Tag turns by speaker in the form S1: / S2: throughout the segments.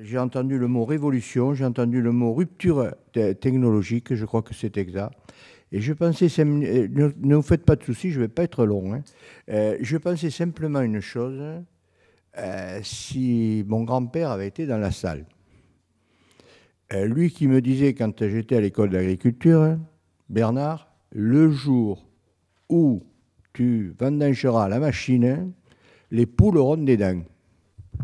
S1: J'ai entendu le mot révolution, j'ai entendu le mot rupture technologique, je crois que c'est exact. Et je pensais, ne vous faites pas de soucis, je ne vais pas être long, hein. Je pensais simplement une chose, si mon grand-père avait été dans la salle. Lui qui me disait quand j'étais à l'école d'agriculture, Bernard, le jour où tu vendangeras la machine, les poules auront des dents.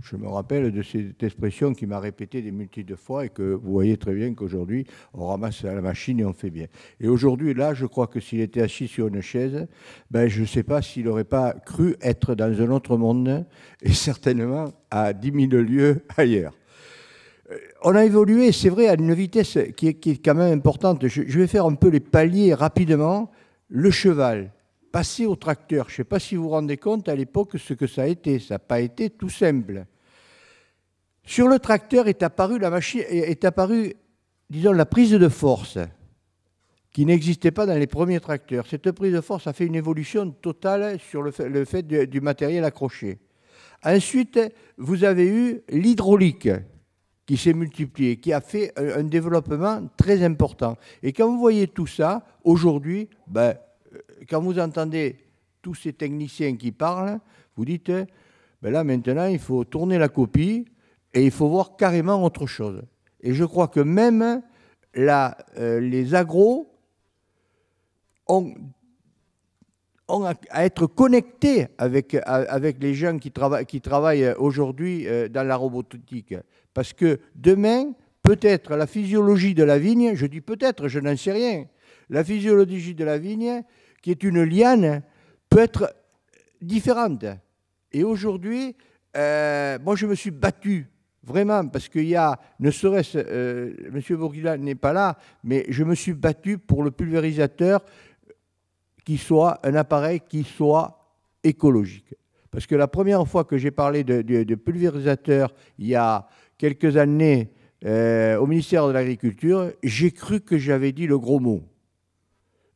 S1: Je me rappelle de cette expression qui m'a répété des multitudes de fois et que vous voyez très bien qu'aujourd'hui, on ramasse la machine et on fait bien. Et aujourd'hui, là, je crois que s'il était assis sur une chaise, ben, je ne sais pas s'il n'aurait pas cru être dans un autre monde et certainement à 10 000 lieues ailleurs. On a évolué, c'est vrai, à une vitesse qui est quand même importante. Je vais faire un peu les paliers rapidement. Le cheval, passer au tracteur, je ne sais pas si vous vous rendez compte à l'époque ce que ça a été. Ça n'a pas été tout simple. Sur le tracteur est apparue disons, la prise de force qui n'existait pas dans les premiers tracteurs. Cette prise de force a fait une évolution totale sur le fait du matériel accroché. Ensuite, vous avez eu l'hydraulique qui s'est multiplié, qui a fait un développement très important. Et quand vous voyez tout ça, aujourd'hui, ben, quand vous entendez tous ces techniciens qui parlent, vous dites, ben là maintenant, il faut tourner la copie et il faut voir carrément autre chose. Et je crois que même là, les agros ont à être connectés avec les gens qui travaillent aujourd'hui dans la robotique. Parce que demain, peut-être la physiologie de la vigne, je dis peut-être, je n'en sais rien, la physiologie de la vigne, qui est une liane, peut être différente. Et aujourd'hui, moi je me suis battu, vraiment, parce qu'il y a, ne serait-ce, M. Bourguilat n'est pas là, mais je me suis battu pour le pulvérisateur qui soit un appareil qui soit écologique. Parce que la première fois que j'ai parlé de pulvérisateur, il y a quelques années, au ministère de l'Agriculture, j'ai cru que j'avais dit le gros mot.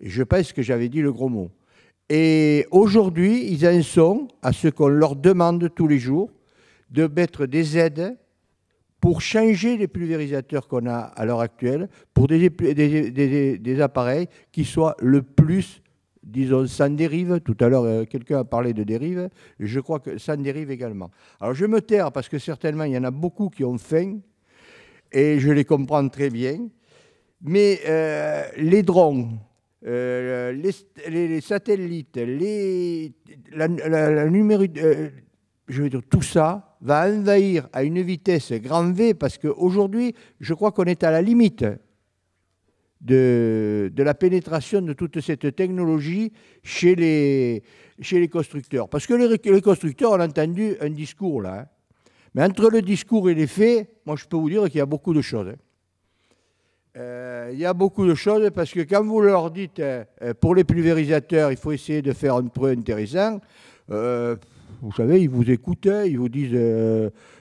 S1: Et je pense que j'avais dit le gros mot. Et aujourd'hui, ils en sont à ce qu'on leur demande tous les jours de mettre des aides pour changer les pulvérisateurs qu'on a à l'heure actuelle, pour des appareils qui soient le plus, disons, sans dérive. Tout à l'heure, quelqu'un a parlé de dérive. Je crois que sans dérive également. Alors, je me taire parce que certainement, il y en a beaucoup qui ont faim et je les comprends très bien. Mais les drones, les satellites, la numérique, je veux dire, tout ça va envahir à une vitesse grand V parce qu'aujourd'hui, je crois qu'on est à la limite de la pénétration de toute cette technologie chez les constructeurs. Parce que les constructeurs ont entendu un discours là. Hein. Mais entre le discours et les faits, moi je peux vous dire qu'il y a beaucoup de choses. Il y a beaucoup de choses parce que quand vous leur dites pour les pulvérisateurs, il faut essayer de faire un peu intéressant, vous savez, ils vous écoutent, ils vous disent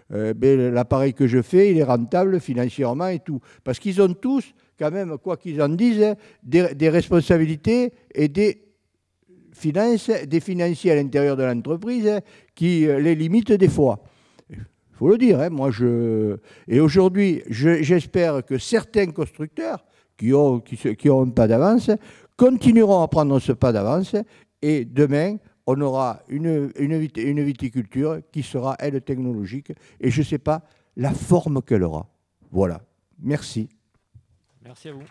S1: ben, l'appareil que je fais, il est rentable financièrement et tout. Parce qu'ils ont tous, quand même, quoi qu'ils en disent, des responsabilités et des financiers à l'intérieur de l'entreprise qui les limitent des fois. Il faut le dire, hein, et aujourd'hui, j'espère que certains constructeurs qui ont un pas d'avance continueront à prendre ce pas d'avance et demain, on aura une viticulture qui sera, elle, technologique et je ne sais pas la forme qu'elle aura. Voilà. Merci.
S2: Merci à vous.